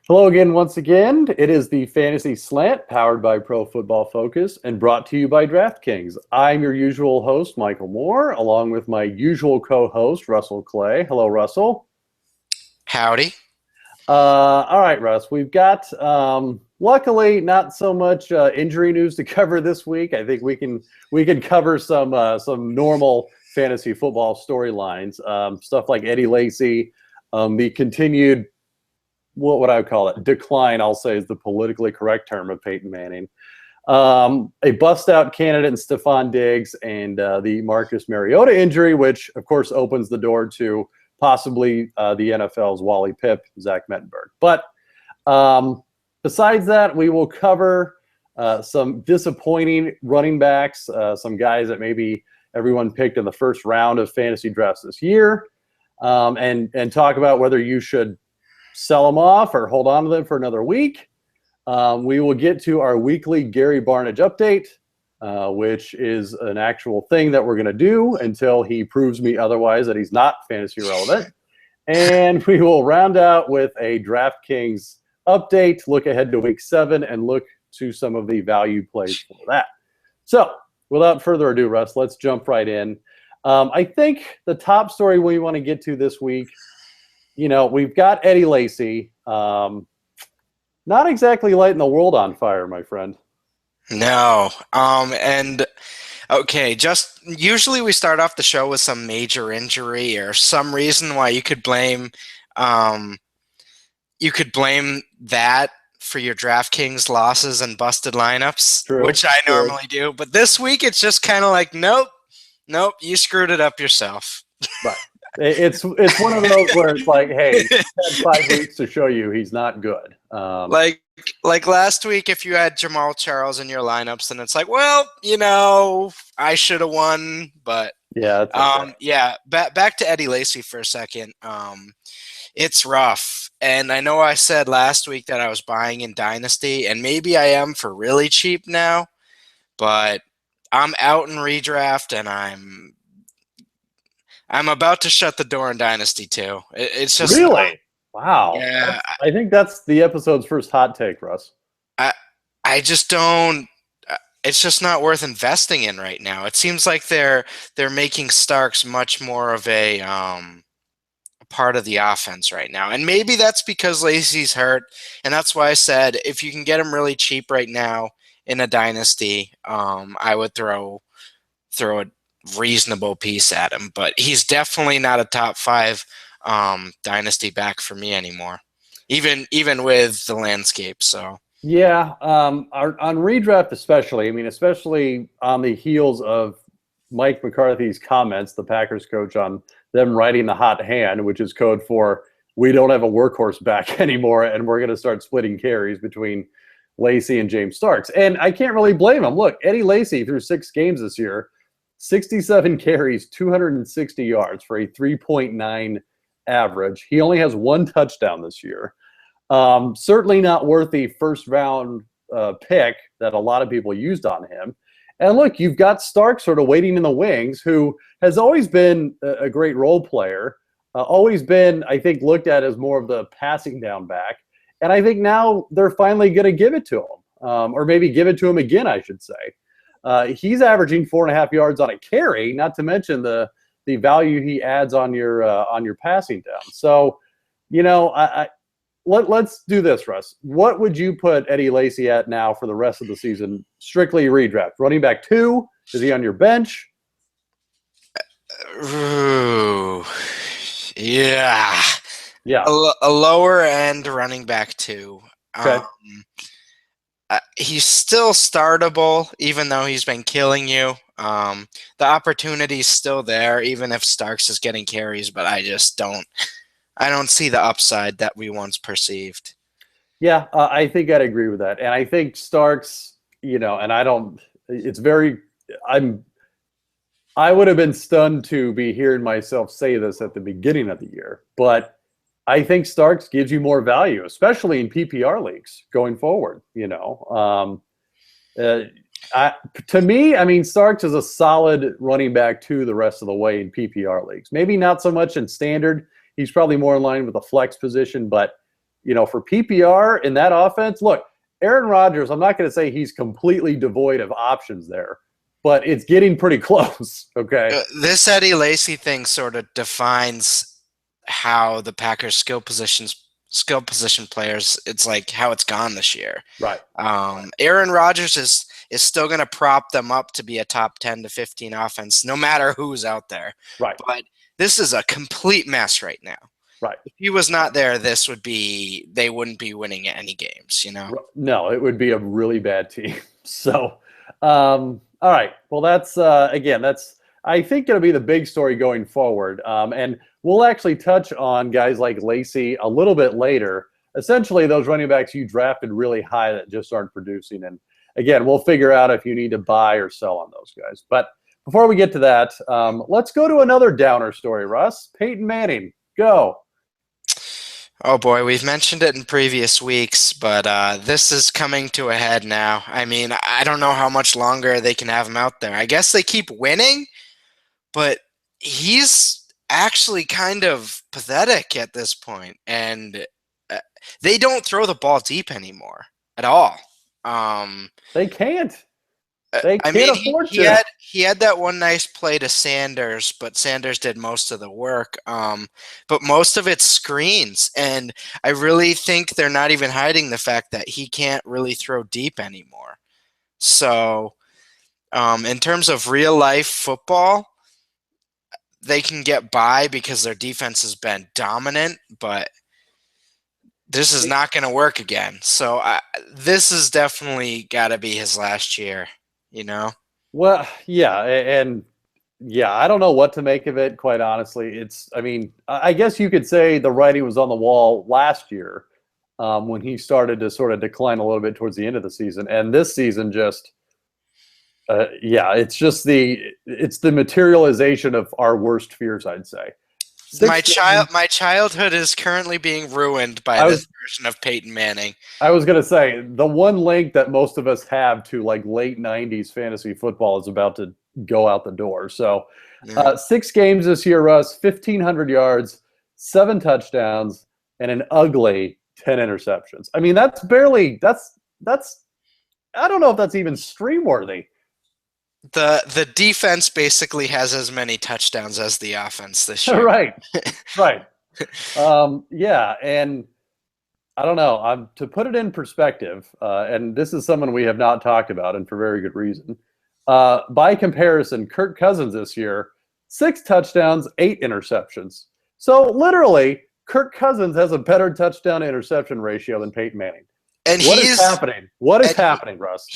Hello again, once again. It is the Fantasy Slant powered by Pro Football Focus and brought to you by DraftKings. I'm your usual host, Michael Moore, along with my usual co-host, Russell Clay. Hello, Russell. Howdy. All right, Russ. We've got, luckily, not so much injury news to cover this week. I think we can cover some normal fantasy football storylines, stuff like Eddie Lacy, the continued what would I call it? Decline, I'll say, is the politically correct term of Peyton Manning. A bust-out candidate in Stephon Diggs and the Marcus Mariota injury, which, of course, opens the door to possibly the NFL's Wally Pipp, Zach Mettenberg. But besides that, we will cover some disappointing running backs, some guys that maybe everyone picked in the first round of fantasy drafts this year, and talk about whether you should sell them off or hold on to them for another week. We will get to our weekly Gary Barnidge update, which is an actual thing that we're going to do until he proves me otherwise that he's not fantasy relevant. And we will round out with a DraftKings update, look ahead to week 7, and look to some of the value plays for that. So without further ado, Russ, let's jump right in. I think the top story we want to get to this week, we've got Eddie Lacy, not exactly lighting the world on fire, my friend. No. And okay, just usually we start off the show with some major injury or some reason why you could blame that for your DraftKings losses and busted lineups, True, which I normally do. But this week it's just kind of like, nope, you screwed it up yourself. Right. It's one of those where it's like, hey, he's had 5 weeks to show you he's not good. Like last week, if you had Jamal Charles in your lineups, then it's like, well, I should have won, but yeah, okay. Back to Eddie Lacy for a second. It's rough, and I know I said last week that I was buying in Dynasty, and maybe I am for really cheap now, but I'm out in redraft, and I'm about to shut the door in Dynasty too. It's just really wow. Yeah, I think that's the episode's first hot take, Russ. I just don't. It's just not worth investing in right now. It seems like they're making Starks much more of a part of the offense right now, and maybe that's because Lacy's hurt, and that's why I said if you can get him really cheap right now in a Dynasty, I would throw a reasonable piece at him, but he's definitely not a top 5 Dynasty back for me anymore, even with the landscape. So yeah, on redraft especially on the heels of Mike McCarthy's comments, the Packers coach, on them riding the hot hand, which is code for we don't have a workhorse back anymore, and we're going to start splitting carries between Lacy and James Starks. And I can't really blame him. Look, Eddie Lacy through 6 games this year, 67 carries, 260 yards for a 3.9 average. He only has 1 touchdown this year. Certainly not worth the first round pick that a lot of people used on him. And look, you've got Stark sort of waiting in the wings, who has always been a great role player, always been, I think, looked at as more of the passing down back. And I think now they're finally going to give it to him, or maybe give it to him again, I should say. He's averaging 4.5 yards on a carry, not to mention the value he adds on your passing down. So, let's do this, Russ. What would you put Eddie Lacy at now for the rest of the season? Strictly redraft. Running back 2? Is he on your bench? Ooh, yeah. A lower end running back 2. Okay. He's still startable, even though he's been killing you. The opportunity's still there, even if Starks is getting carries, but I don't see the upside that we once perceived. Yeah, I think I'd agree with that. And I think Starks, and I would have been stunned to be hearing myself say this at the beginning of the year, but I think Starks gives you more value, especially in PPR leagues going forward. To me, Starks is a solid running back 2 the rest of the way in PPR leagues. Maybe not so much in standard. He's probably more in line with the flex position, but for PPR in that offense, look, Aaron Rodgers, I'm not going to say he's completely devoid of options there, but it's getting pretty close. Okay. This Eddie Lacy thing sort of defines how the Packers skill position players, it's like how it's gone this year. Right. Aaron Rodgers is still going to prop them up to be a top 10 to 15 offense, no matter who's out there. Right. But this is a complete mess right now. Right. If he was not there, they wouldn't be winning any games, No, it would be a really bad team. So, all right. Well, that's I think going to be the big story going forward. And we'll actually touch on guys like Lacy a little bit later. Essentially, those running backs you drafted really high that just aren't producing. And again, we'll figure out if you need to buy or sell on those guys. But before we get to that, let's go to another downer story, Russ. Peyton Manning, go. Oh boy, we've mentioned it in previous weeks, but this is coming to a head now. I mean, I don't know how much longer they can have him out there. I guess they keep winning, but he's actually kind of pathetic at this point, and they don't throw the ball deep anymore at all. They can't. They can't afford to. He had that one nice play to Sanders, but Sanders did most of the work. But most of it's screens, and I really think they're not even hiding the fact that he can't really throw deep anymore. So, in terms of real life football, they can get by because their defense has been dominant, but this is not going to work again. So this has definitely got to be his last year, Well, yeah. And yeah, I don't know what to make of it, quite honestly. I guess you could say the writing was on the wall last year when he started to sort of decline a little bit towards the end of the season. And this season just, it's the materialization of our worst fears, I'd say. My childhood is currently being ruined by this version of Peyton Manning. I was going to say, the one link that most of us have to like late 90s fantasy football is about to go out the door. So 6 games this year, Russ, 1,500 yards, 7 touchdowns, and an ugly 10 interceptions. I mean, that's I don't know if that's even stream worthy. The defense basically has as many touchdowns as the offense this year. Right. And I don't know. To put it in perspective, and this is someone we have not talked about, and for very good reason. By comparison, Kirk Cousins this year, 6 touchdowns, 8 interceptions. So literally, Kirk Cousins has a better touchdown-interception ratio than Peyton Manning. And what is happening? What is happening, Russ?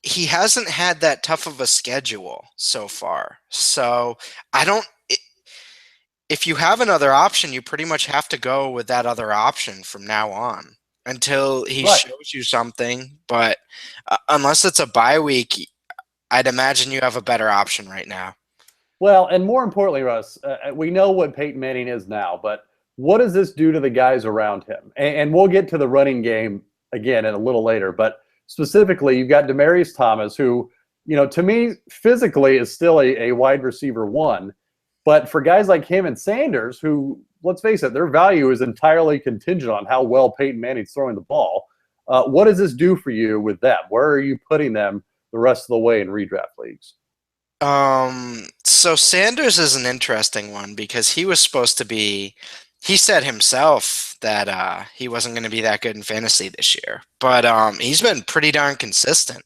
He hasn't had that tough of a schedule so far. So if you have another option, you pretty much have to go with that other option from now on until he shows you something. But unless it's a bye week, I'd imagine you have a better option right now. Well, and more importantly, Russ, we know what Peyton Manning is now, but what does this do to the guys around him? And we'll get to the running game again in a little later, but specifically, you've got Demaryius Thomas, who, to me, physically is still a wide receiver 1. But for guys like him and Sanders, who, let's face it, their value is entirely contingent on how well Peyton Manning's throwing the ball. What does this do for you with them? Where are you putting them the rest of the way in redraft leagues? So Sanders is an interesting one because he was supposed to be – he said himself that he wasn't going to be that good in fantasy this year. But he's been pretty darn consistent.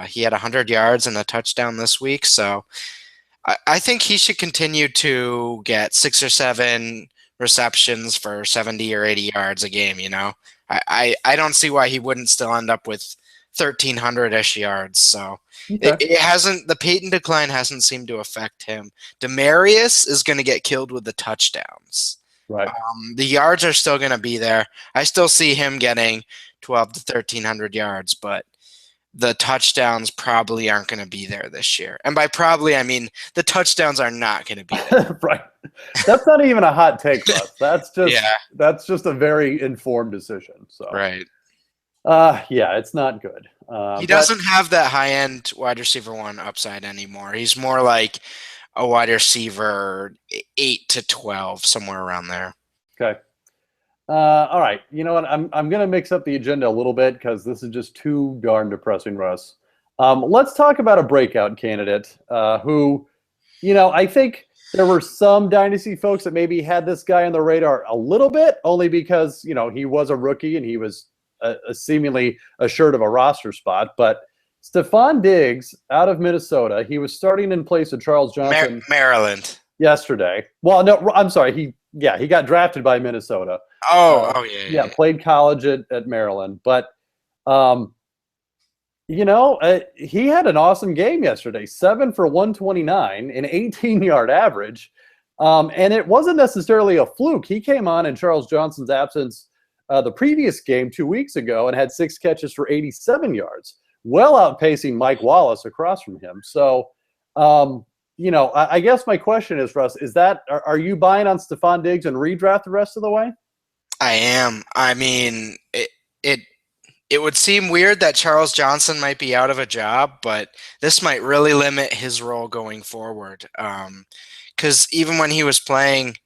He had 100 yards and a touchdown this week. So I think he should continue to get 6 or 7 receptions for 70 or 80 yards a game, I don't see why he wouldn't still end up with 1,300-ish yards. So it hasn't – the Peyton decline hasn't seemed to affect him. Demaryius is going to get killed with the touchdowns. Right. The yards are still going to be there. I still see him getting 12 to 1,300 yards, but the touchdowns probably aren't going to be there this year. And by probably, I mean the touchdowns are not going to be there. Right. That's not even a hot take, Russ. That's just a very informed decision. So right. It's not good. He doesn't have that high-end wide receiver 1 upside anymore. He's more like a wide receiver 8 to 12, somewhere around there. Okay. All right. You know what? I'm gonna mix up the agenda a little bit because this is just too darn depressing, Russ. Let's talk about a breakout candidate who, I think there were some dynasty folks that maybe had this guy on the radar a little bit, only because he was a rookie and he was seemingly assured of a roster spot. But Stephon Diggs out of Minnesota, he was starting in place of Charles Johnson Maryland. yesterday. Well, no, I'm sorry. He got drafted by Minnesota. Oh, yeah, Yeah, yeah. played college at Maryland, but he had an awesome game yesterday. 7 for 129, an 18-yard average, and it wasn't necessarily a fluke. He came on in Charles Johnson's absence the previous game 2 weeks ago and had 6 catches for 87 yards, well outpacing Mike Wallace across from him. So. I guess my question is, Russ, are you buying on Stephon Diggs and redraft the rest of the way? I am. I mean, it would seem weird that Charles Johnson might be out of a job, but this might really limit his role going forward. Because even when he was playing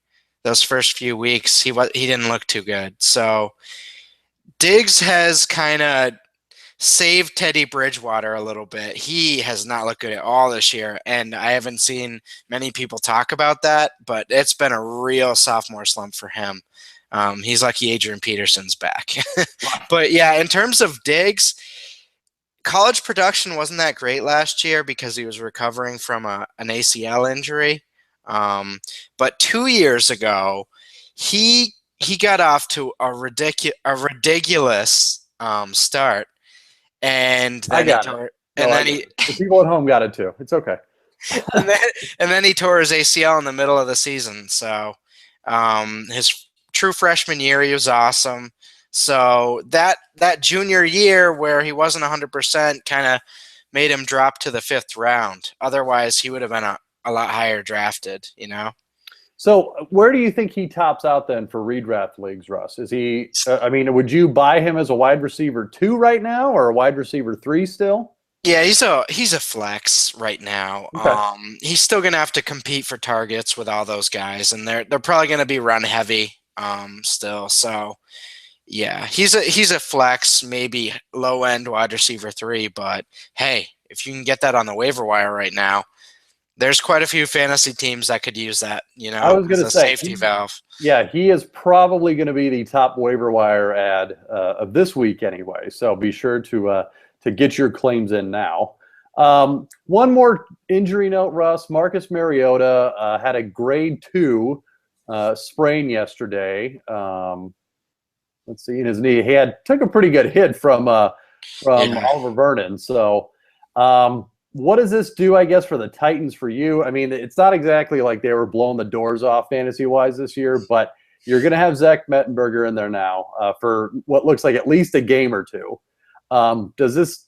those first few weeks, he didn't look too good. So Diggs has kind of saved Teddy Bridgewater a little bit. He has not looked good at all this year, and I haven't seen many people talk about that, but it's been a real sophomore slump for him. He's lucky Adrian Peterson's back. But yeah, in terms of Diggs, college production wasn't that great last year because he was recovering from an ACL injury. But 2 years ago, he got off to a ridiculous start, and I then he got it. tore, No, and I then got he it. The people at home got it too. It's okay. and then he tore his ACL in the middle of the season. So his true freshman year, he was awesome. So that junior year where he wasn't 100% kind of made him drop to the 5th round. Otherwise, he would have been a lot higher drafted. So where do you think he tops out then for redraft leagues, Russ? Is he? Would you buy him as a wide receiver 2 right now, or a wide receiver 3 still? Yeah, he's a flex right now. Okay. He's still gonna have to compete for targets with all those guys, and they're probably gonna be run heavy still. So yeah, he's a flex, maybe low end wide receiver 3. But hey, if you can get that on the waiver wire right now, there's quite a few fantasy teams that could use that, I was as going to a say, safety valve. yeah, he is probably going to be the top waiver wire ad of this week anyway. So be sure to get your claims in now. One more injury note, Russ. Marcus Mariota had a grade 2 sprain yesterday. Let's see, in his knee. He took a pretty good hit from Yeah. Oliver Vernon. So what does this do, I guess, for the Titans for you? I mean, it's not exactly like they were blowing the doors off fantasy-wise this year, but you're going to have Zach Mettenberger in there now for what looks like at least a game or two. Does this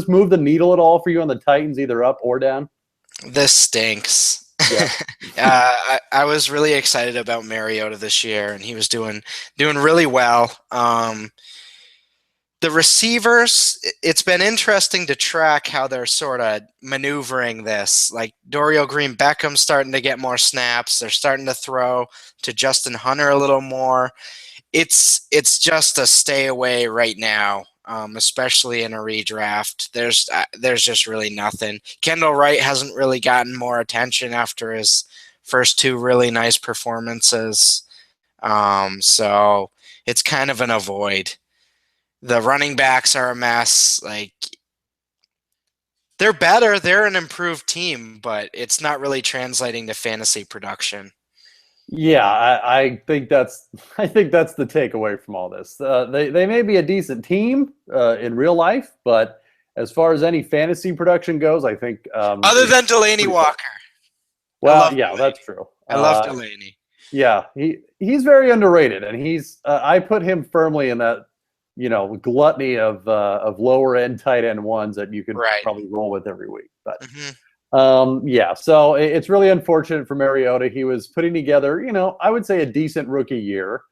move the needle at all for you on the Titans, either up or down? This stinks. Yeah. I was really excited about Mariota this year, and he was doing really well. The receivers, it's been interesting to track how they're sort of maneuvering this. Like Dorial Green-Beckham's starting to get more snaps. They're starting to throw to Justin Hunter a little more. It's just a stay away right now, especially in a redraft. There's just really nothing. Kendall Wright hasn't really gotten more attention after his first 2 really nice performances. So it's kind of an avoid. The running backs are a mess. Like, they're better. They're an improved team, but it's not really translating to fantasy production. Yeah, I think that's the takeaway from all this. They may be a decent team in real life, but as far as any fantasy production goes, I think Other than Delaney Walker. Well, yeah, that's true. I love Delaney. Yeah, he's very underrated, and I put him firmly in that gluttony of lower end tight end ones that you could probably roll with every week. But yeah, so it's really unfortunate for Mariota. He was putting together, I would say a decent rookie year.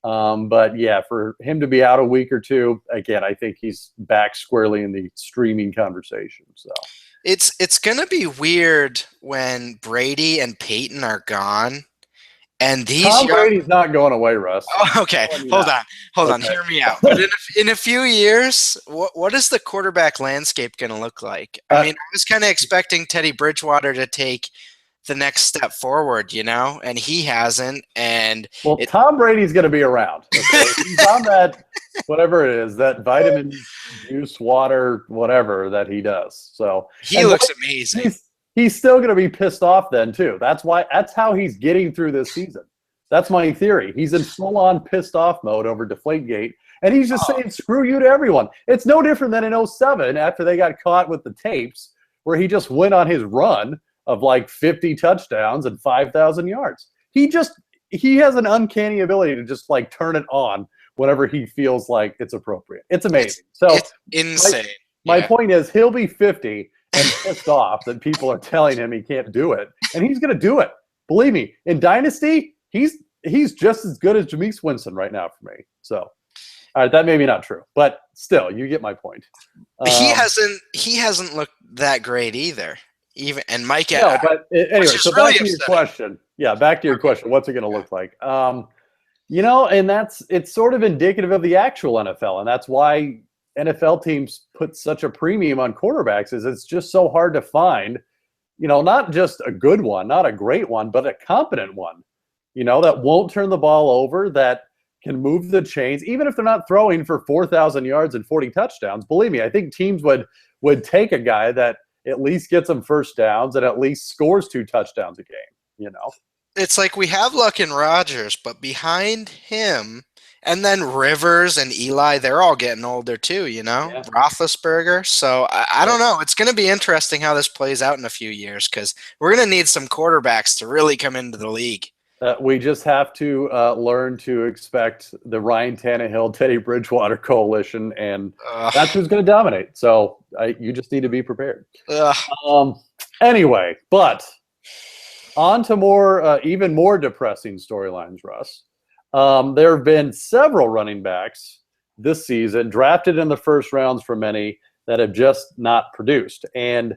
But yeah, for him to be out a week or two, again, I think he's back squarely in the streaming conversation. So it's gonna be weird when Brady and Peyton are gone, And these Tom young Brady's not going away, Russ. Oh, okay, Telling you hold now. on, hold on. Okay. Hear me out. But in a few years, what is the quarterback landscape going to look like? I mean, I was kind of expecting Teddy Bridgewater to take the next step forward, and he hasn't. And Well, it, Tom Brady's going to be around. Okay, he's on that whatever it is, that vitamin juice, water, whatever that he does. So, he and looks amazing. he's still going to be pissed off then too. That's how he's getting through this season. That's my theory. He's in full on pissed off mode over Deflategate, and he's just saying screw you to everyone. It's no different than in '07 after they got caught with the tapes, where he just went on his run of like 50 touchdowns and 5,000 yards. He has an uncanny ability to just like turn it on whenever he feels like it's appropriate. It's amazing. It's insane. My point is he'll be 50 and pissed off that people are telling him he can't do it, and he's going to do it. Believe me, in Dynasty, he's just as good as Jameis Winston right now for me. So, all right, that may be not true, but still, you get my point. He hasn't looked that great either. And Mike, no, but anyway, so really back to your question. Yeah, back to your question. What's it going to look like? And it's sort of indicative of the actual NFL, and that's why NFL teams put such a premium on quarterbacks. Is it's just so hard to find, not just a good one, not a great one, but a competent one. That won't turn the ball over, that can move the chains, even if they're not throwing for 4,000 yards and 40 touchdowns. Believe me, I think teams would take a guy that at least gets them first downs and at least scores 2 touchdowns a game, It's like we have Luck and Rodgers, but behind him, and then Rivers and Eli, they're all getting older too, Yeah. Roethlisberger. So I don't know. It's going to be interesting how this plays out in a few years because we're going to need some quarterbacks to really come into the league. We just have to learn to expect the Ryan Tannehill, Teddy Bridgewater coalition, and that's who's going to dominate. So you just need to be prepared. Anyway, but on to more, even more depressing storylines, Russ. There have been several running backs this season drafted in the first rounds for many that have just not produced. And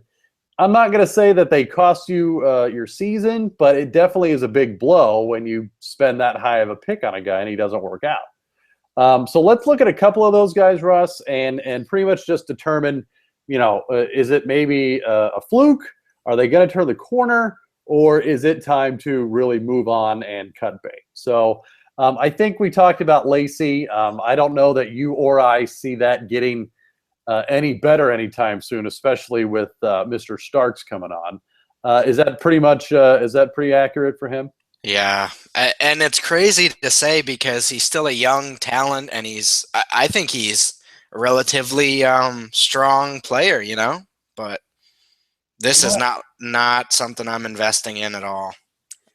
I'm not going to say that they cost you your season, but it definitely is a big blow when you spend that high of a pick on a guy and he doesn't work out. So let's look at a couple of those guys, Russ, and pretty much just determine, is it maybe a fluke? Are they going to turn the corner? Or is it time to really move on and cut bait? So I think we talked about Lacey. I don't know that you or I see that getting any better anytime soon, especially with Mr. Starks coming on. Is that pretty accurate for him? Yeah, and it's crazy to say because he's still a young talent, and I think he's a relatively strong player, but this is not something I'm investing in at all.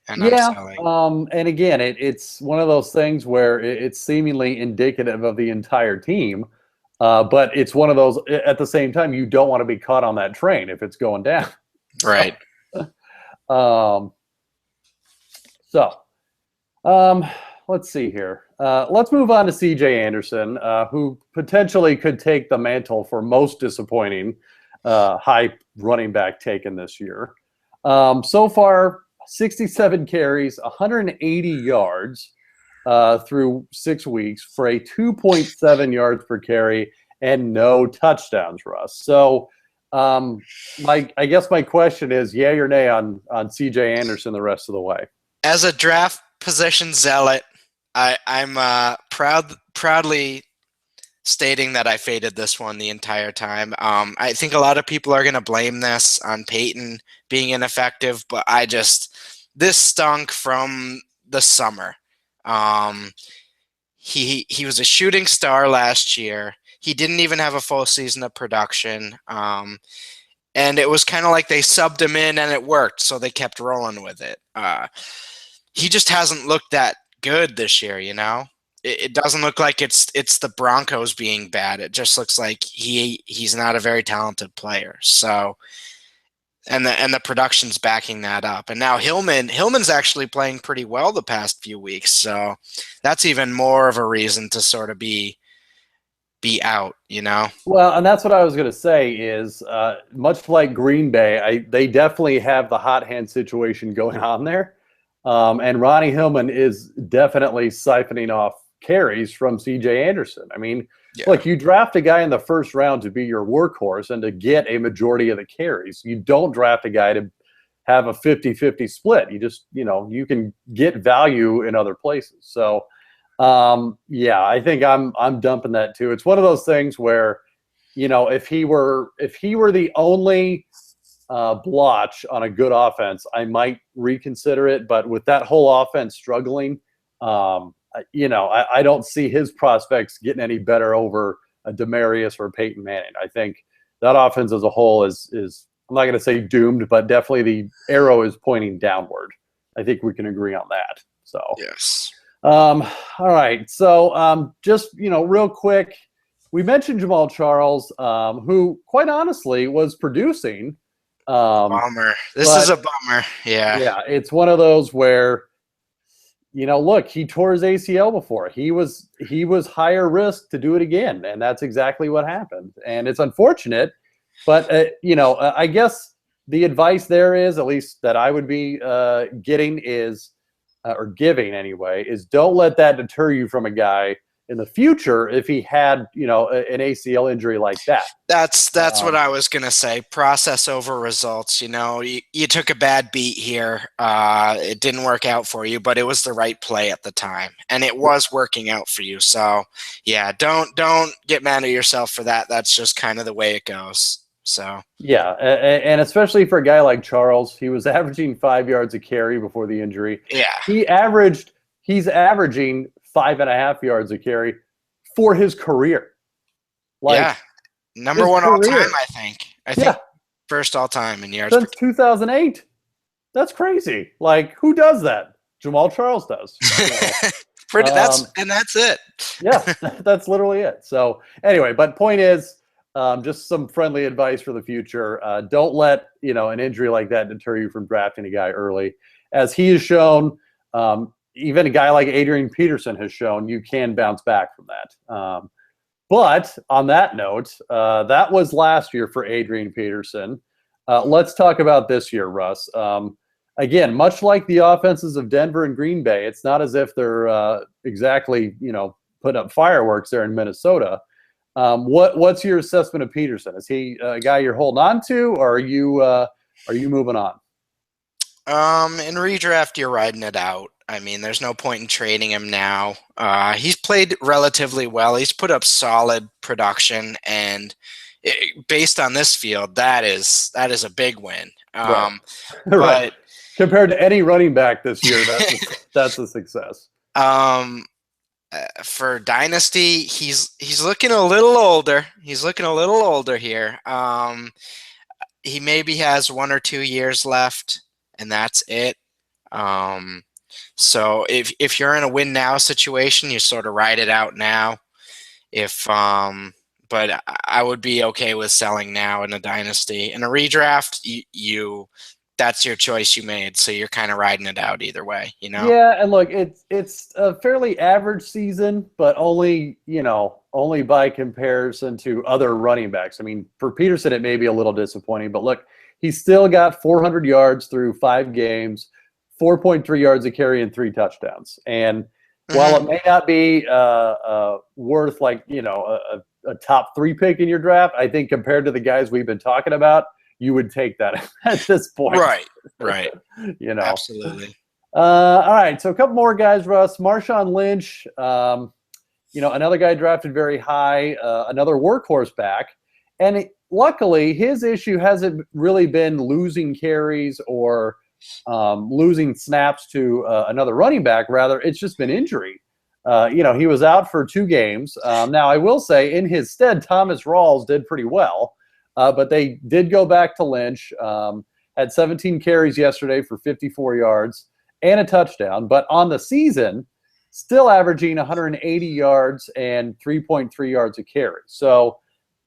And yeah, I'm selling. And again, it's one of those things where it's seemingly indicative of the entire team. But it's one of those, at the same time, you don't want to be caught on that train if it's going down. Right. Let's see here. Let's move on to C.J. Anderson, who potentially could take the mantle for most disappointing high running back taken this year. So far, 67 carries, 180 yards. Through 6 weeks for a 2.7 yards per carry and no touchdowns, Russ. So I guess my question is, yay or nay on C.J. Anderson the rest of the way? As a draft position zealot, I'm proudly stating that I faded this one the entire time. I think a lot of people are going to blame this on Peyton being ineffective, but this stunk from the summer. He was a shooting star last year. He didn't even have a full season of production. And it was kind of like they subbed him in and it worked, so they kept rolling with it. He just hasn't looked that good this year, It doesn't look like it's the Broncos being bad. It just looks like he's not a very talented player. So and the production's backing that up. And now Hillman's actually playing pretty well the past few weeks. So that's even more of a reason to sort of be out, Well, and that's what I was going to say is much like Green Bay, they definitely have the hot hand situation going on there. And Ronnie Hillman is definitely siphoning off carries from CJ Anderson. I mean, Yeah. look, you draft a guy in the first round to be your workhorse and to get a majority of the carries. You don't draft a guy to have a 50-50 split. You just, you can get value in other places. So, yeah, I think I'm dumping that too. It's one of those things where, if he were the only blotch on a good offense, I might reconsider it. But with that whole offense struggling, I don't see his prospects getting any better over a Demarius or Peyton Manning. I think that offense as a whole is I'm not going to say doomed, but definitely the arrow is pointing downward. I think we can agree on that. So Yes. all right. So just real quick, we mentioned Jamal Charles, who quite honestly was producing. Bummer. This is a bummer. Yeah. Yeah, it's one of those where, look, he tore his ACL before. He was higher risk to do it again, and that's exactly what happened. And it's unfortunate, but I guess the advice there is, at least that I would be getting is, or giving anyway, is don't let that deter you from a guy in the future if he had an ACL injury like that. That's what I was gonna say. Process over results. You took a bad beat here. It didn't work out for you, but it was the right play at the time, and it was working out for you. So yeah, don't get mad at yourself for that. That's just kind of the way it goes. So yeah, and especially for a guy like Charles, he was averaging 5 yards a carry before the injury. yeah, He's averaging 5.5 yards a carry for his career. Yeah, number one all time. I think Yeah. first all time in yards Since 2008. That's crazy. Like, who does that? Jamal Charles does. That's it. Yeah, that's literally it. So anyway, but point is, just some friendly advice for the future. Don't let an injury like that deter you from drafting a guy early. As he has shown, even a guy like Adrian Peterson has shown, you can bounce back from that. But on that note, that was last year for Adrian Peterson. Let's talk about this year, Russ. Again, much like the offenses of Denver and Green Bay, it's not as if they're exactly putting up fireworks there in Minnesota. What's your assessment of Peterson? Is he a guy you're holding on to, or are you moving on? In redraft, you're riding it out. I mean, there's no point in trading him now. He's played relatively well. He's put up solid production, and based on this field, that is a big win. Right. But compared to any running back this year, that's a success. For Dynasty, he's looking a little older. He's looking a little older here. He maybe has 1 or 2 years left, and that's it. So if you're in a win now situation, you sort of ride it out now. But I would be okay with selling now in a Dynasty. In a redraft, you that's your choice you made, so you're kind of riding it out either way, Yeah, and look, it's a fairly average season, but only by comparison to other running backs. I mean, for Peterson, it may be a little disappointing, but look, he's still got 400 yards through 5 games, 4.3 yards a carry, and 3 touchdowns. And while it may not be worth a top 3 pick in your draft, I think compared to the guys we've been talking about, you would take that at this point. Right. Absolutely. All right. So a couple more guys, Russ. Marshawn Lynch, another guy drafted very high, another workhorse back. And luckily, his issue hasn't really been losing carries or losing snaps to another running back. Rather, it's just been injury. He was out for 2 games. Now, I will say, in his stead, Thomas Rawls did pretty well. But they did go back to Lynch, had 17 carries yesterday for 54 yards and a touchdown. But on the season, still averaging 180 yards and 3.3 yards a carry. So,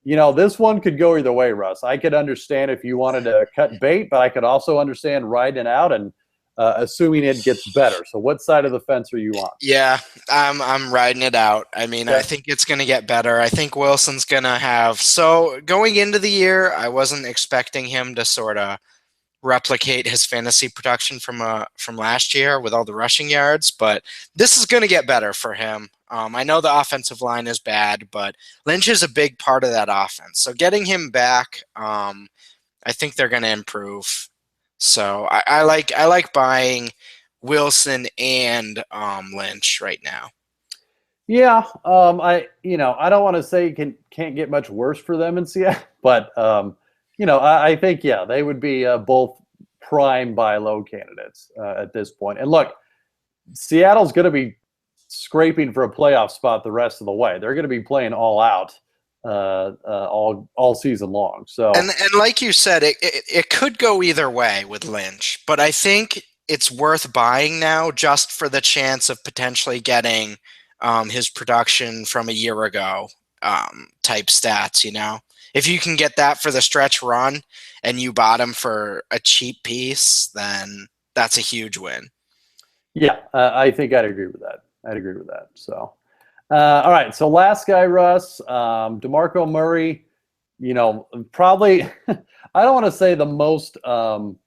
this one could go either way, Russ. I could understand if you wanted to cut bait, but I could also understand riding it out and assuming it gets better. So what side of the fence are you on? Yeah, I'm riding it out. I mean, I think it's going to get better. I think Wilson's going to have – so going into the year, I wasn't expecting him to sort of replicate his fantasy production from last year with all the rushing yards, but this is going to get better for him. I know the offensive line is bad, but Lynch is a big part of that offense. So getting him back, I think they're going to improve. So I like buying Wilson and Lynch right now. Yeah, I don't want to say can't get much worse for them in Seattle, but I think they would be both prime buy low candidates at this point. And look, Seattle's going to be scraping for a playoff spot the rest of the way. They're going to be playing all out all season long. So and like you said, it could go either way with Lynch, but I think it's worth buying now just for the chance of potentially getting his production from a year ago type stats. If you can get that for the stretch run and you bought him for a cheap piece, then that's a huge win. Yeah, I think I'd agree with that. So, all right. So last guy, Russ, DeMarco Murray, probably, I don't want to say the most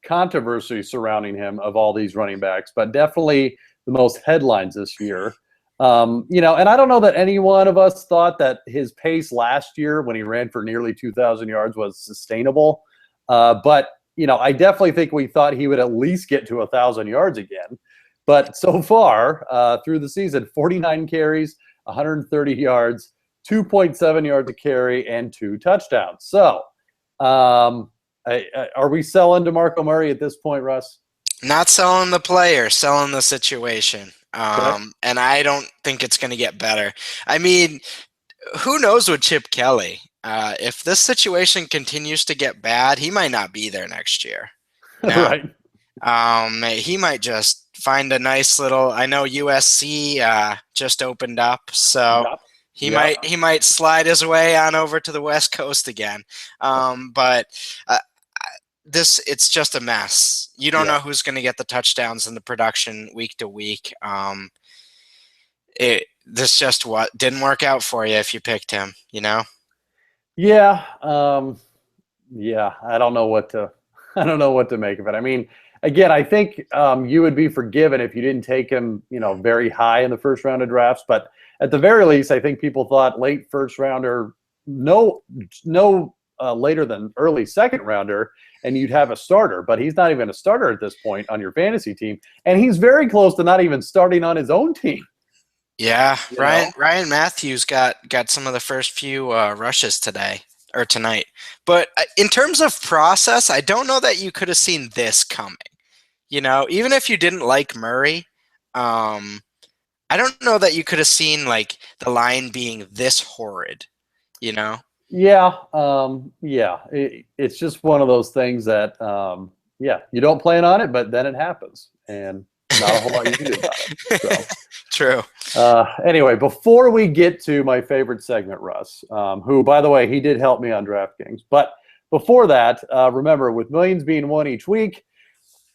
controversy surrounding him of all these running backs, but definitely the most headlines this year. And I don't know that any one of us thought that his pace last year when he ran for nearly 2,000 yards was sustainable. But I definitely think we thought he would at least get to 1,000 yards again. But so far through the season, 49 carries, 130 yards, 2.7 yards a carry, and 2 touchdowns. So are we selling DeMarco Murray at this point, Russ? Not selling the player, selling the situation. Okay. And I don't think it's going to get better. I mean, who knows with Chip Kelly? If this situation continues to get bad, he might not be there next year. Right. He might just find a nice little. I know USC just opened up, so he might slide his way on over to the West Coast again. But it's just a mess. You don't know who's going to get the touchdowns and the production week to week. This just didn't work out for you if you picked him, Yeah. I don't know what to make of it. I mean, again, I think you would be forgiven if you didn't take him, very high in the first round of drafts. But at the very least, I think people thought late first rounder, no later than early second rounder, and you'd have a starter. But he's not even a starter at this point on your fantasy team, and he's very close to not even starting on his own team. Yeah, Ryan Matthews got some of the first few rushes tonight. But in terms of process, I don't know that you could have seen this coming. Even if you didn't like Murray, I don't know that you could have seen like the line being this horrid. Yeah, it's just one of those things that you don't plan on it, but then it happens, and not a whole lot you can do about it. So. True. Anyway, before we get to my favorite segment, Russ, who, by the way, he did help me on DraftKings. But before that, remember, with millions being won each week,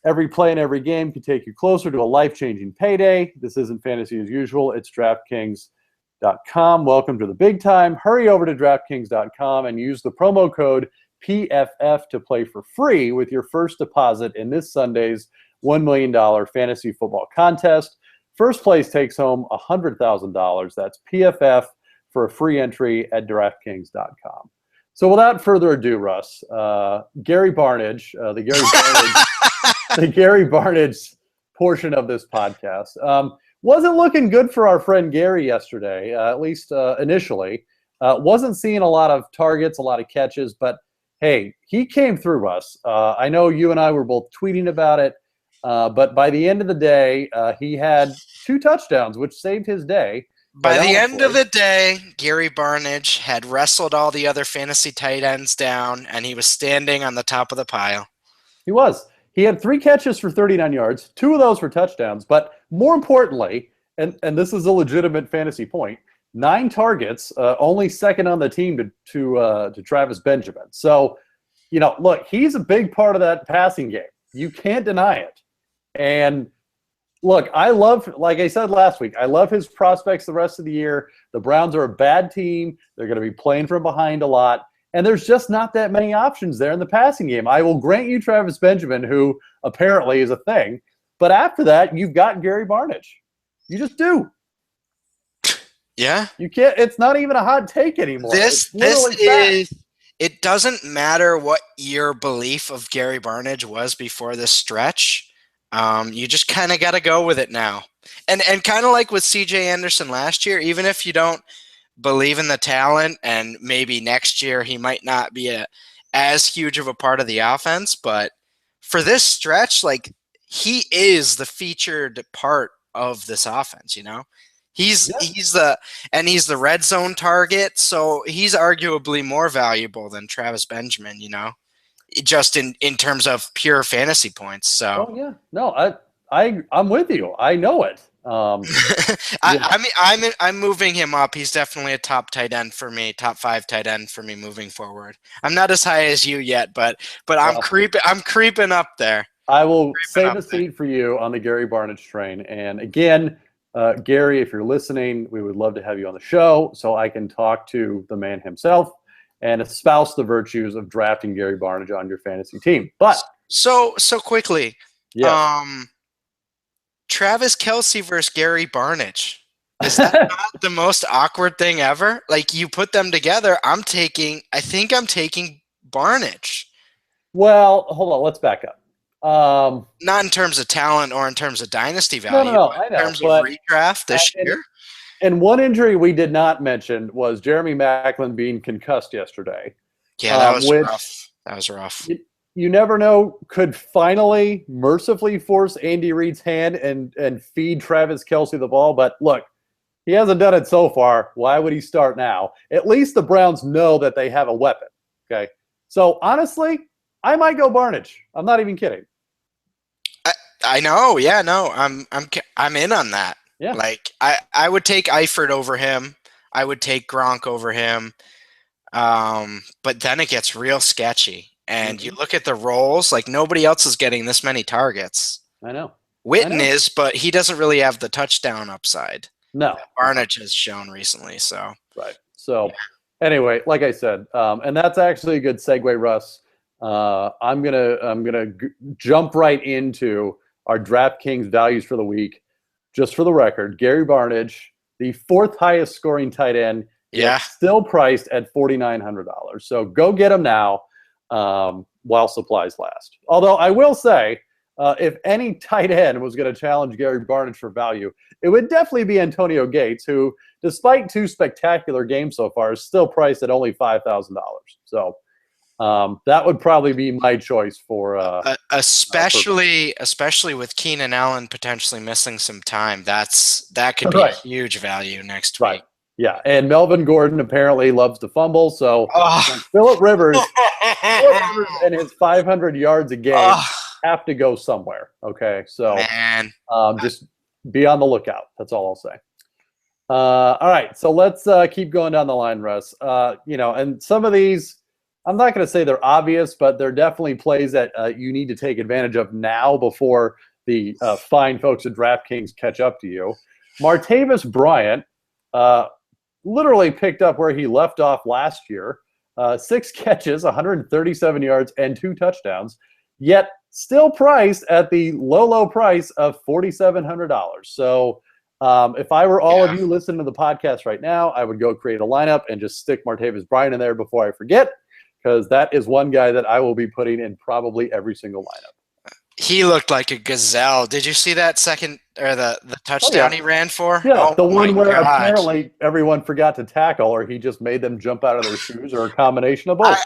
every play in every game can take you closer to a life-changing payday. This isn't fantasy as usual. It's DraftKings.com. Welcome to the big time. Hurry over to DraftKings.com and use the promo code PFF to play for free with your first deposit in this Sunday's $1 million fantasy football contest. First place takes home $100,000. That's PFF for a free entry at DraftKings.com. So without further ado, Russ, Gary Barnidge, the Gary Barnidge portion of this podcast, wasn't looking good for our friend Gary yesterday, at least initially. Wasn't seeing a lot of targets, a lot of catches, but hey, he came through us. I know you and I were both tweeting about it. But by the end of the day, he had 2 touchdowns, which saved his day. By the end of the day, Gary Barnidge had wrestled all the other fantasy tight ends down, and he was standing on the top of the pile. He was. He had 3 catches for 39 yards. 2 of those were touchdowns. But more importantly, and this is a legitimate fantasy point, 9 targets, only second on the team to Travis Benjamin. So, look, he's a big part of that passing game. You can't deny it. And look, like I said last week, I love his prospects the rest of the year. The Browns are a bad team. They're going to be playing from behind a lot. And there's just not that many options there in the passing game. I will grant you Travis Benjamin, who apparently is a thing. But after that, you've got Gary Barnidge. You just do. Yeah. You can't. It's not even a hot take anymore. This is. It doesn't matter what your belief of Gary Barnidge was before this stretch. You just kind of got to go with it now. And kind of like with C.J. Anderson last year, even if you don't believe in the talent and maybe next year he might not be as huge of a part of the offense, but for this stretch, like, he is the featured part of this offense, you know? He's the red zone target, so he's arguably more valuable than Travis Benjamin, you know, just in terms of pure fantasy points. So, oh yeah, no, I'm with you. I know it. I'm moving him up. He's definitely a top tight end for me, top 5 tight end for me moving forward. I'm not as high as you yet, but I'm creeping up there. I will save a seat for you on the Gary Barnidge train. And again, Gary, if you're listening, we would love to have you on the show so I can talk to the man himself and espouse the virtues of drafting Gary Barnidge on your fantasy team. But so quickly, yes. Travis Kelce versus Gary Barnidge. Is that not the most awkward thing ever? Like, you put them together, I think I'm taking Barnidge. Well, hold on, let's back up. Not in terms of talent or in terms of dynasty value, no, but I know, in terms of redraft this year. And one injury we did not mention was Jeremy Maclin being concussed yesterday. Yeah, that was rough. That was rough. You never know, could finally mercifully force Andy Reid's hand and feed Travis Kelce the ball. But look, he hasn't done it so far. Why would he start now? At least the Browns know that they have a weapon. Okay. So honestly, I might go Barnidge. I'm not even kidding. I know. Yeah, no, I'm in on that. Yeah. Like, I would take Eifert over him. I would take Gronk over him. But then it gets real sketchy. And you look at the roles, like, nobody else is getting this many targets. I know. Witten is, but he doesn't really have the touchdown upside. No. Barnidge has shown recently, so. Right. So, anyway, like I said, and that's actually a good segue, Russ. I'm gonna jump right into our DraftKings values for the week. Just for the record, Gary Barnidge, the 4th highest scoring tight end, still priced at $4,900. So go get him now while supplies last. Although I will say, if any tight end was going to challenge Gary Barnidge for value, it would definitely be Antonio Gates, who, despite 2 spectacular games so far, is still priced at only $5,000. So that would probably be my choice for especially with Keenan Allen potentially missing some time. That could be a huge value next week. Yeah, and Melvin Gordon apparently loves to fumble, so Phillip Rivers and his 500 yards a game have to go somewhere. Okay, so just be on the lookout. That's all I'll say. All right, so let's keep going down the line, Russ. And some of these, I'm not going to say they're obvious, but they're definitely plays that you need to take advantage of now before the fine folks at DraftKings catch up to you. Martavis Bryant literally picked up where he left off last year. 6 catches, 137 yards, and 2 touchdowns, yet still priced at the low price of $4,700. So if I were all of you listening to the podcast right now, I would go create a lineup and just stick Martavis Bryant in there before I forget, because that is one guy that I will be putting in probably every single lineup. He looked like a gazelle. Did you see that second or the touchdown he ran for? Yeah, the one where apparently everyone forgot to tackle, or he just made them jump out of their shoes, or a combination of both.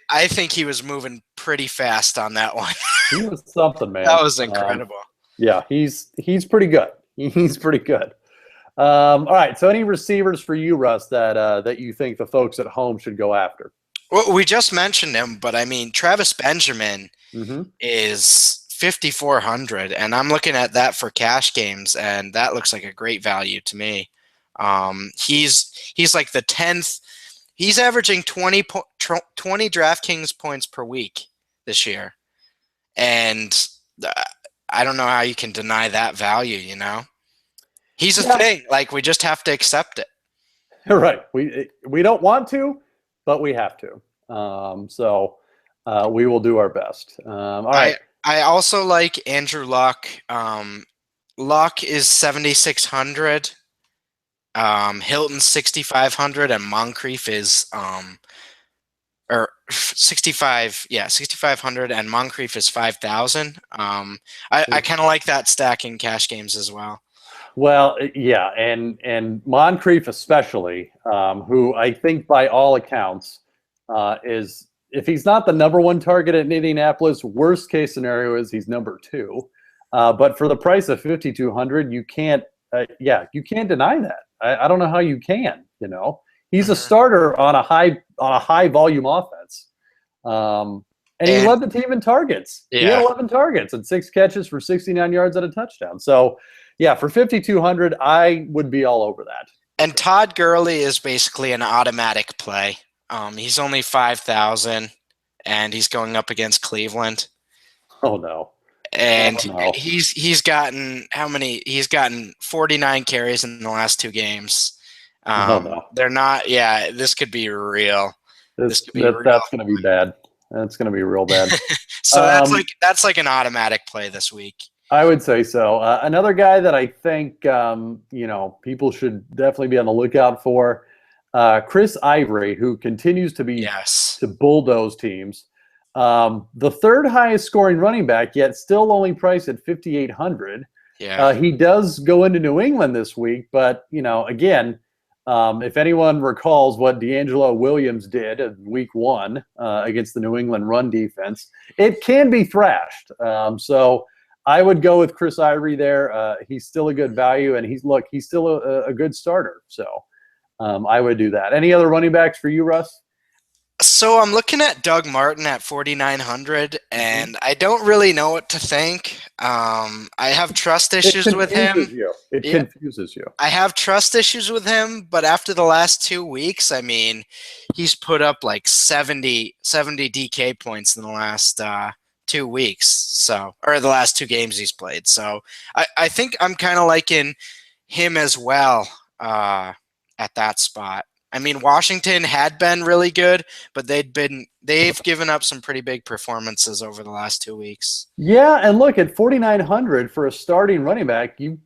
I think he was moving pretty fast on that one. He was something, man. That was incredible. Yeah, he's pretty good. He's pretty good. All right, so any receivers for you, Russ, that you think the folks at home should go after? Well, we just mentioned him, but I mean, Travis Benjamin is 5,400, and I'm looking at that for cash games, and that looks like a great value to me. He's like the 10th. He's averaging 20 DraftKings points per week this year, and I don't know how you can deny that value. You know, he's a thing. Like, we just have to accept it. Right. We don't want to, but we have to. We will do our best. All right. I also like Andrew Luck. Luck is 7,600. Hilton's 6,500, and Moncrief is or 65, yeah, 6,500, and Moncrief is 5,000. I kind of like that stack in cash games as well. Well, yeah, and Moncrief especially, who I think by all accounts is, if he's not the number one target in Indianapolis, worst case scenario is he's number two. But for the price of 5,200, you can't deny that. I don't know how you can. He's a starter on a high volume offense, and he led the team in targets. Yeah. He had 11 targets and 6 catches for 69 yards and a touchdown. So, yeah, for 5,200, I would be all over that. And Todd Gurley is basically an automatic play. He's only 5,000, and he's going up against Cleveland. Oh no! And he's gotten how many? He's gotten 49 carries in the last 2 games. They're not. Yeah, this could be real. That's going to be bad. That's going to be real bad. So that's like an automatic play this week. I would say so. Another guy that I think people should definitely be on the lookout for, Chris Ivory, who continues to be to bulldoze teams. The third highest scoring running back, yet still only priced at 5,800. Yeah. He does go into New England this week, but again, if anyone recalls what D'Angelo Williams did in week 1 against the New England run defense, it can be thrashed. So I would go with Chris Ivory there. He's still a good value, and he's still a good starter. So I would do that. Any other running backs for you, Russ? So I'm looking at Doug Martin at 4,900, and I don't really know what to think. I have trust issues with him. It confuses you. I have trust issues with him, but after the last 2 weeks, I mean, he's put up like 70 DK points in the last 2 weeks, or the last 2 games he's played. So I think I'm kind of liking him as well at that spot. I mean, Washington had been really good, but they've given up some pretty big performances over the last 2 weeks. Yeah, and look, at 4,900 for a starting running back, you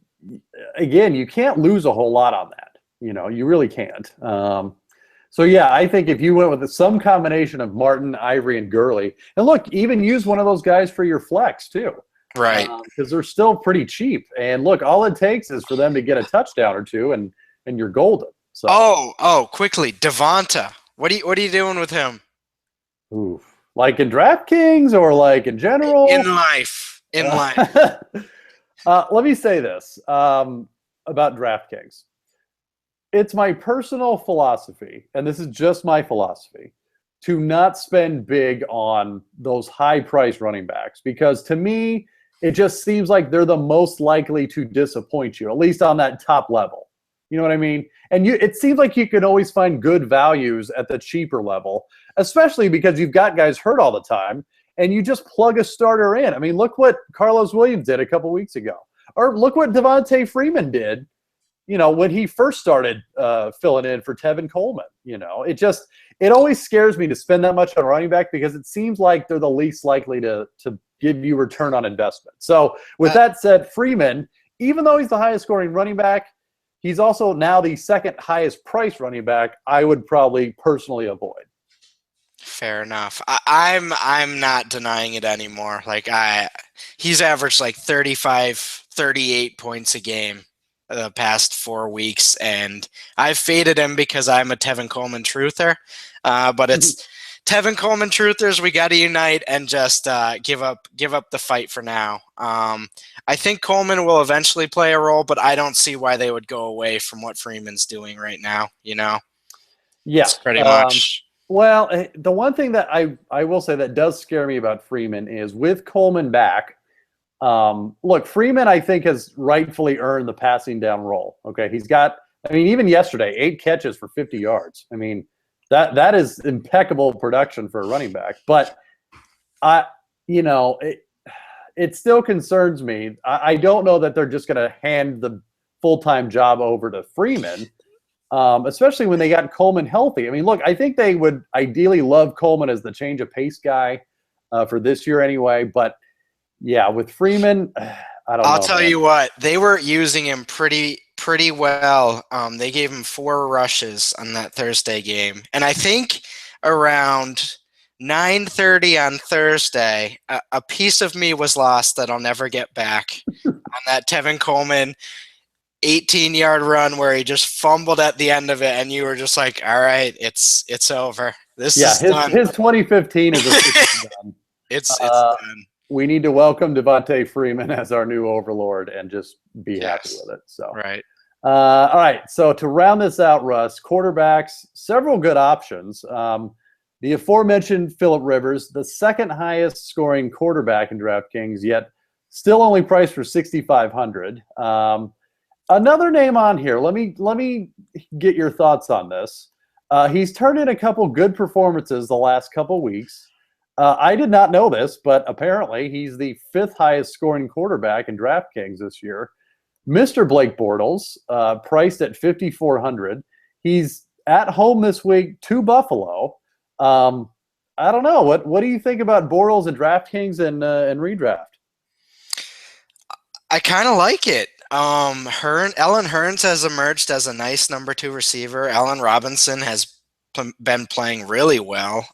can't lose a whole lot on that. You really can't. So yeah, I think if you went with some combination of Martin, Ivory, and Gurley, and look, even use one of those guys for your flex too, right? Because they're still pretty cheap. And look, all it takes is for them to get a touchdown or two, and you're golden. So. Quickly, Devonta. What are you doing with him? Ooh, like in DraftKings or like in general? In life. Let me say this about DraftKings. It's my personal philosophy, and this is just my philosophy, to not spend big on those high-priced running backs, because to me, it just seems like they're the most likely to disappoint you, at least on that top level. You know what I mean? And it seems like you can always find good values at the cheaper level, especially because you've got guys hurt all the time, and you just plug a starter in. I mean, look what Carlos Williams did a couple weeks ago. Or look what Devontae Freeman did, when he first started filling in for Tevin Coleman. It always scares me to spend that much on running back, because it seems like they're the least likely to give you return on investment. So with that said, Freeman, even though he's the highest scoring running back, he's also now the second highest price running back I would probably personally avoid. Fair enough. I'm not denying it anymore. He's averaged like 35, 38 points a game the past 4 weeks, and I've faded him because I'm a Tevin Coleman truther. But it's Tevin Coleman truthers. We got to unite and just give up the fight for now. I think Coleman will eventually play a role, but I don't see why they would go away from what Freeman's doing right now. Yeah, it's pretty much. Well, the one thing that I will say that does scare me about Freeman is, with Coleman back, look, Freeman, I think, has rightfully earned the passing down role. Okay, he's got, even yesterday, 8 catches for 50 yards. That is impeccable production for a running back. But it still concerns me. I don't know that they're just going to hand the full-time job over to Freeman. especially when they got Coleman healthy. I mean, look, I think they would ideally love Coleman as the change of pace guy for this year anyway. But, yeah, with Freeman, I don't know. I'll tell you what, they were using him pretty well. They gave him 4 rushes on that Thursday game. And I think around 9:30 on Thursday, a piece of me was lost that I'll never get back on that Tevin Coleman 18-yard run where he just fumbled at the end of it, and you were just like, all right, it's over. This is done. His 2015 is officially done. It's done. We need to welcome Devontae Freeman as our new overlord and just be happy with it. So right. All right. So to round this out, Russ, quarterbacks, several good options. The aforementioned Phillip Rivers, the second highest scoring quarterback in DraftKings, yet still only priced for $6,500. Another name on here. Let me get your thoughts on this. He's turned in a couple good performances the last couple weeks. I did not know this, but apparently he's the 5th highest scoring quarterback in DraftKings this year. Mr. Blake Bortles, priced at $5,400. He's at home this week to Buffalo. I don't know. What do you think about Bortles and DraftKings and redraft? I kind of like it. Allen Hurns has emerged as a nice number 2 receiver. Allen Robinson has been playing really well.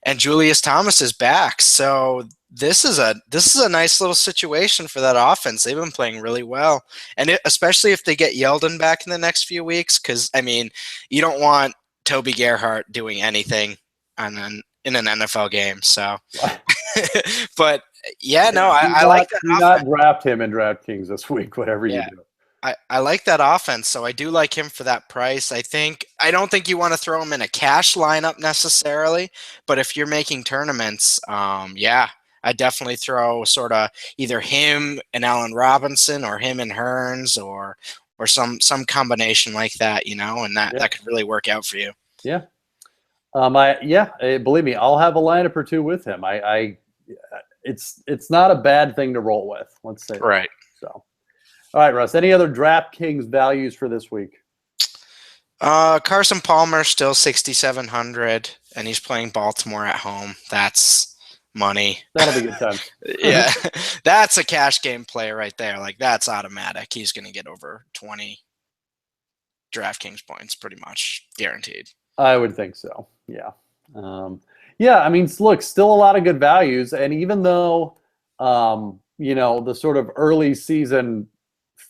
And Julius Thomas is back. So this is a nice little situation for that offense. They've been playing really well. And especially if they get Yeldon back in the next few weeks, because, I mean, you don't want Toby Gerhart doing anything in an NFL game. So, but yeah, no, I like that. Do not draft him in DraftKings this week, whatever you do. I like that offense, so I do like him for that price. I don't think you want to throw him in a cash lineup necessarily, but if you're making tournaments, I definitely throw sort of either him and Allen Robinson or him and Hearns or some combination like that, and that could really work out for you. Yeah. Believe me, I'll have a lineup or two with him. It's not a bad thing to roll with. Let's say right. That. So. All right, Russ, any other DraftKings values for this week? Carson Palmer still 6,700, and he's playing Baltimore at home. That's money. That'll be good time. Yeah, that's a cash game play right there. Like, that's automatic. He's going to get over 20 DraftKings points, pretty much guaranteed. I would think so. Yeah. I mean, look, still a lot of good values, and even though the sort of early season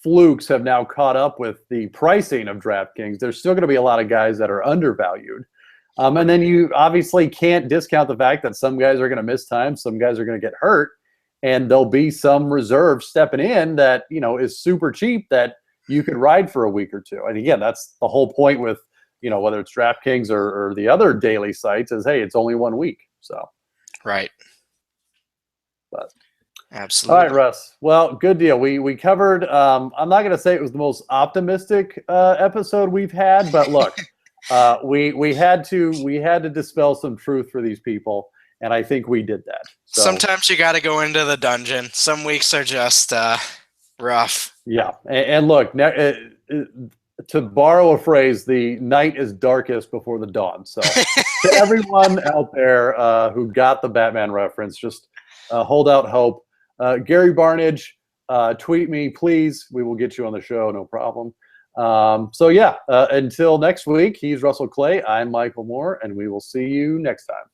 flukes have now caught up with the pricing of DraftKings, there's still going to be a lot of guys that are undervalued. And then you obviously can't discount the fact that some guys are going to miss time, some guys are going to get hurt, and there'll be some reserve stepping in that, is super cheap that you could ride for a week or two. And again, that's the whole point with, whether it's DraftKings or the other daily sites is, hey, it's only 1 week. So. Right. But. Absolutely. All right, Russ. Well, good deal. We covered. I'm not going to say it was the most optimistic episode we've had, but look, we had to dispel some truth for these people, and I think we did that. So, sometimes you got to go into the dungeon. Some weeks are just rough. Yeah, and look, to borrow a phrase, the night is darkest before the dawn. So, to everyone out there who got the Batman reference, just hold out hope. Gary Barnage, tweet me, please. We will get you on the show, no problem. Until next week, he's Russell Clay. I'm Michael Moore, and we will see you next time.